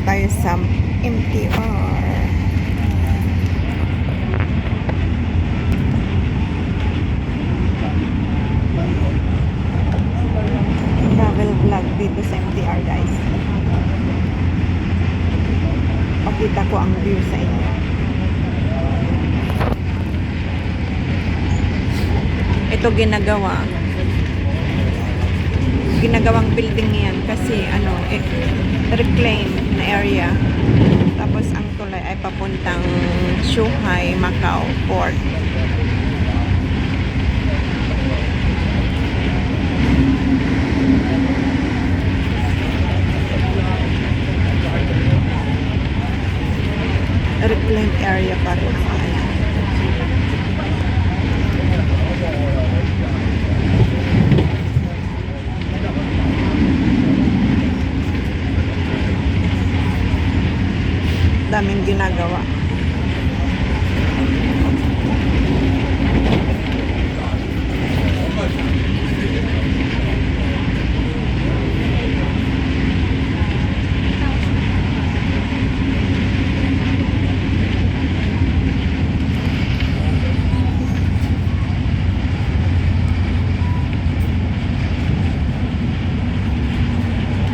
tayo sa MTR. Travel vlog dito sa MTR, guys. Pakita ko ang view sa inyo. Ito ginagawang building yan kasi reclaim na area. Tapos ang tulay ay papuntang Zhuhai, Macau Port. Reclaim area pa rin ang ano. Daming ginagawa.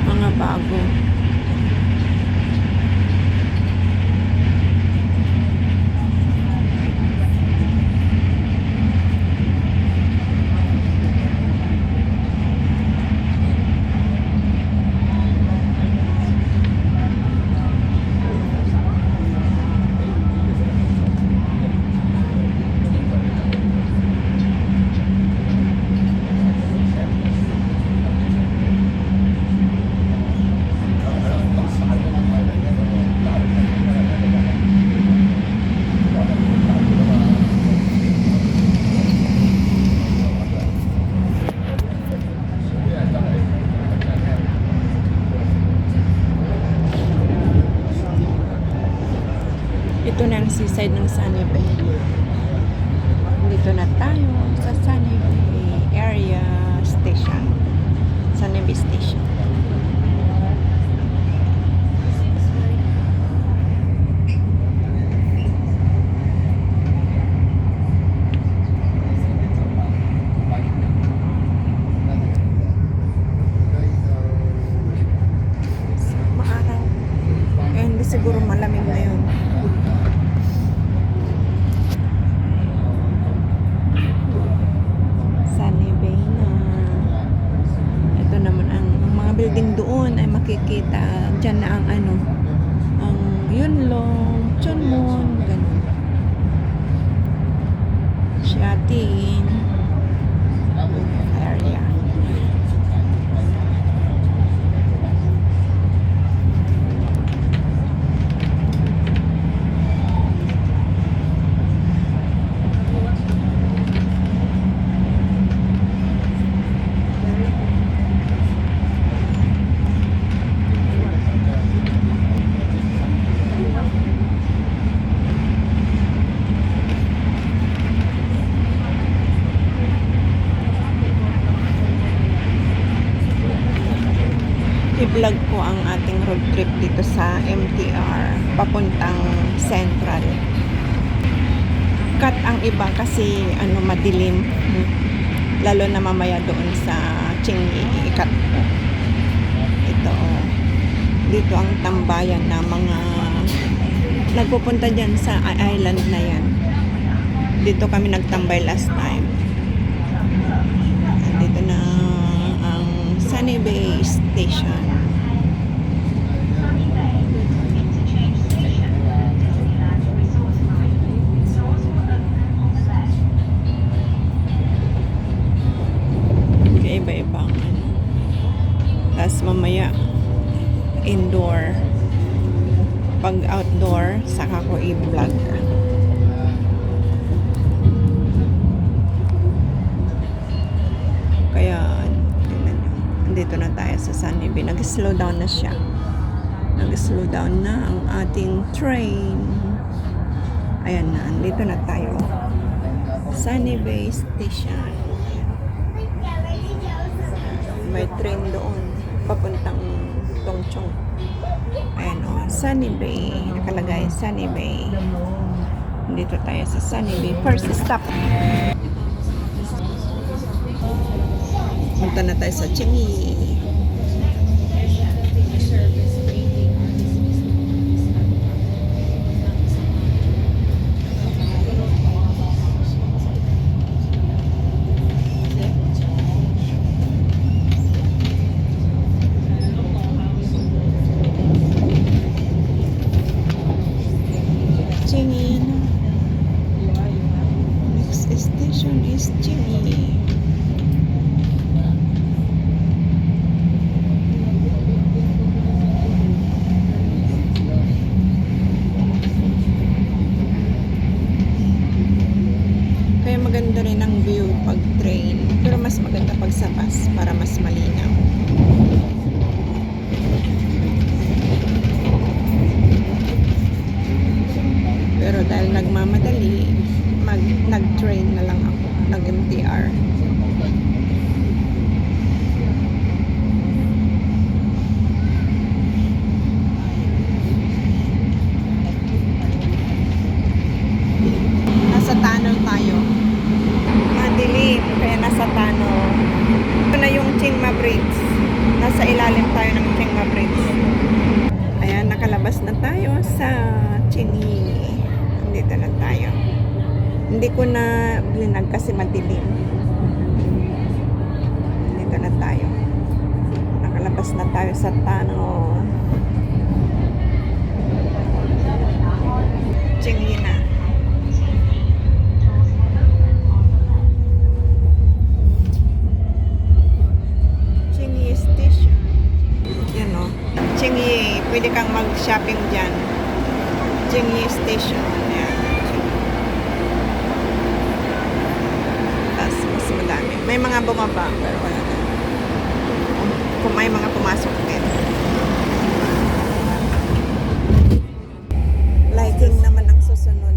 Mga bago. Ito na ang seaside ng Sunny Bay. Dito na tayo sa Sunny Bay area station. Sunny Bay Station. Maaraw. Hindi siguro malamig ngayon. Building doon ay makikita dyan na ang ang Yunlong, Chunmun, ganun. Xiatin area. I-vlog ko ang ating road trip dito sa MTR papuntang Central. Cut ang iba kasi madilim, lalo na mamaya doon sa Qingyi ikat ko. Ito dito ang tambayan na mga nagpupunta dyan sa island na yan. Dito kami nagtambay last time. Dito na ang Sunny Bay Station. Iba-ibang tapos mamaya indoor, pag outdoor saka ko i-vlog. Kaya dito na tayo sa Sunny Bay. Nag-slow down na siya. Nag-slow down na ang ating train. Ayan na, dito na tayo. Sunny Bay Station. May train doon papuntang Tongchong. Ayan o, Sunny Bay. Nakalagay Sunny Bay. Dito tayo sa Sunny Bay. First stop. Punta na tayo sa Changi. Changi na. Next station is Changi. Kaya maganda rin ang view pag train. Pero mas maganda pag sa bus para mas malinaw. Pero dahil nagmamadali, nag-train na lang ako, nag-MTR. Nasa tunnel tayo. Madilim, kaya nasa tunnel. Ito na yung Chingma Bridge. Nasa ilalim tayo ng Chingma Bridge. Ayan, nakalabas na tayo sa Changi. Dito na tayo. Hindi ko na blinag kasi madilim. Dito na tayo. Nakalabas na tayo sa tunnel. Changi na. Changi Station. Yan o. Changi, pwede kang mag-shopping dyan. Changi Station. Ayan. Tapos mas madami. May mga bumaba, pero wala na. Kung may mga pumasok din. Lighting naman ang susunod.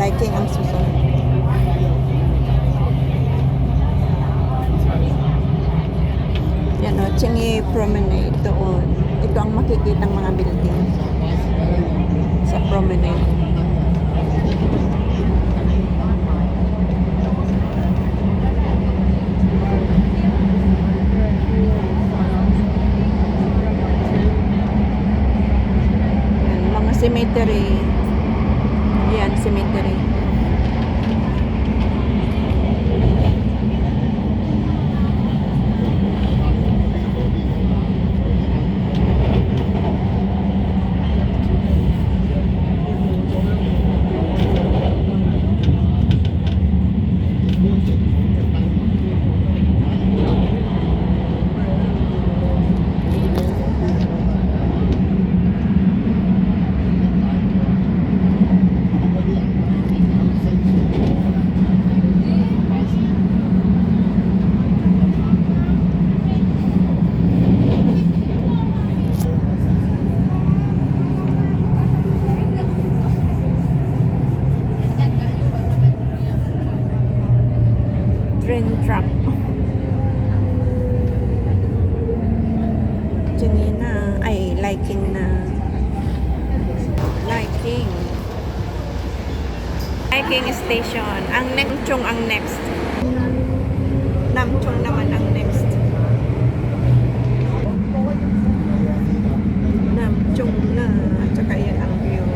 Lighting ang susunod. Yan o, Changi Promenade doon. Ito ang makikita ng mga building sa promenade. Yan, mga cemetery. Yan, cemetery. Train track. Changi na. Ay, liking na. Liking. Liking station. Ang Namchong ang next. Namchong naman ang next. Namchong na. At saka yan ang view.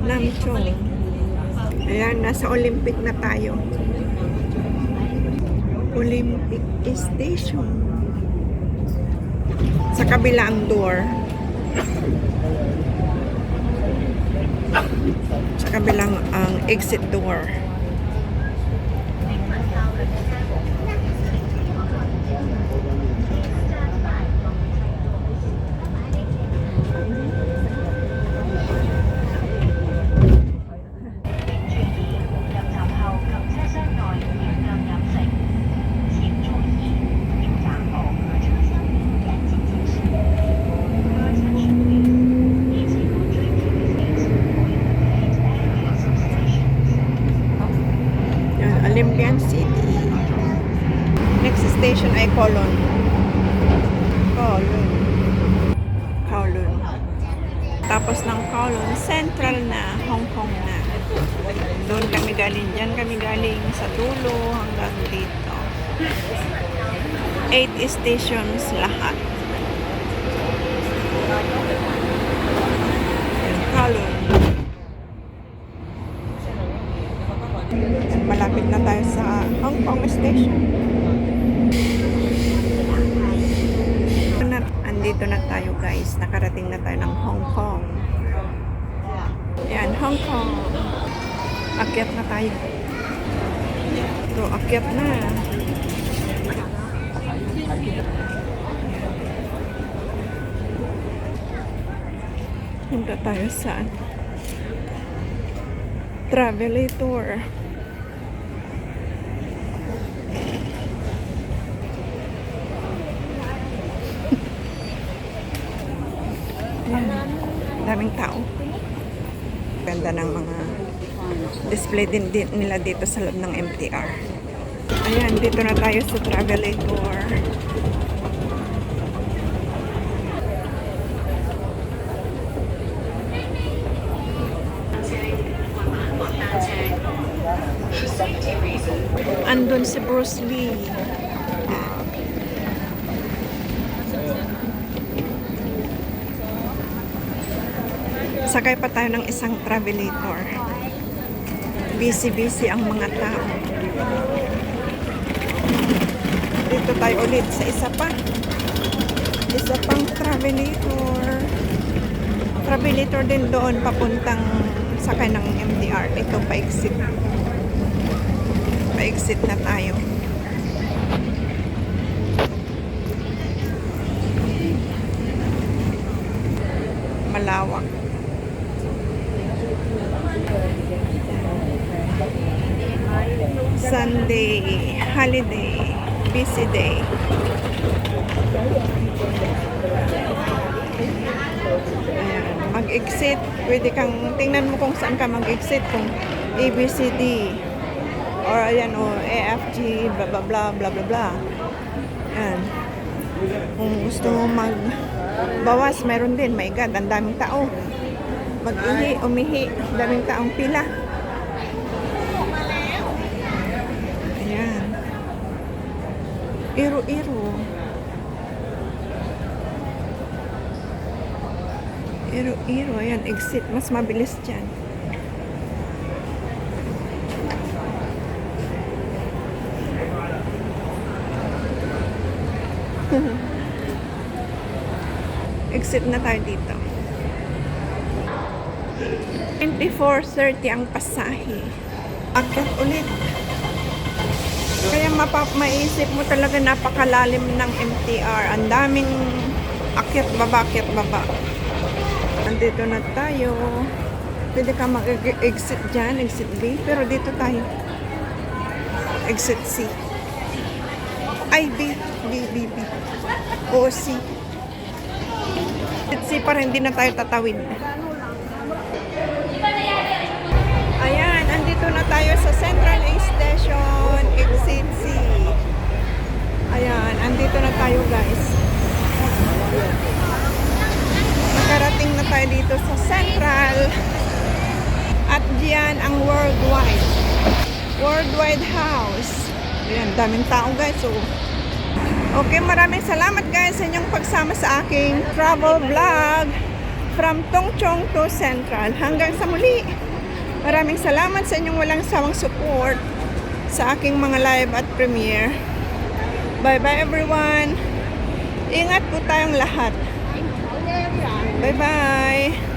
Namchong. Ayan, nasa Olympic na tayo. Olympic Station. Sa kabilang door. Sa kabilang ang exit door. Olympian City. Next station ay Kowloon. Kowloon. Kowloon. Tapos ng Kowloon, Central na, Hong Kong na. Doon kami galing. Diyan kami galing sa dulo hanggang dito. 8 stations lahat. Kowloon. Malapit na tayo sa Hong Kong Station. Andito na tayo guys. Nakarating na tayo ng Hong Kong. Yan, Hong Kong. Akyat na tayo. So, akyat na. Punta tayo sa Travelator. Daming tao. Ganda ng mga display din nila dito sa loob ng MTR. Ayan, dito na tayo sa Travelator. Andun si Bruce Lee. Sakay pa tayo ng isang Travelator. Busy-busy ang mga tao. Dito tayo ulit sa isa pang Travelator. Travelator din doon papuntang sakay ng MTR. Ito pa-exit. Pa-exit na tayo. Malawak. Sunday, holiday, busy day. Ayan, mag-exit. Pwede kang, tingnan mo kung saan ka mag-exit. Kung ABCD or ayan o AFG, blah blah blah blah blah blah. Ayan. Kung gusto mo magbawas, meron din. My God, ang daming tao. Mag-ihi, umihi, daming taong pila. Ayan. Iro-iro. Iro-iro. Ayan, exit. Mas mabilis dyan. Exit na tayo dito. 24.30 ang pasahe. Akyat ulit. Kaya maisip mo talaga napakalalim ng MTR. Ang daming akyat baba, akyat baba. Nandito na tayo. Pwede ka mag-exit dyan, exit B. Pero dito tayo. Exit C. Ay, B. O, C. Exit C para hindi na tayo tatawid. Ayan, andito na tayo sa Central Station, Exit C. Ayan, andito na tayo guys. Nakarating na tayo dito sa Central. At diyan ang Worldwide House. Ayan, daming tao guys. So, okay, maraming salamat guys sa inyong pagsama sa aking travel vlog from Tung Chung to Central. Hanggang sa muli. Maraming salamat sa inyong walang sawang support sa aking mga live at premiere. Bye-bye everyone. Ingat po tayong lahat. Bye-bye.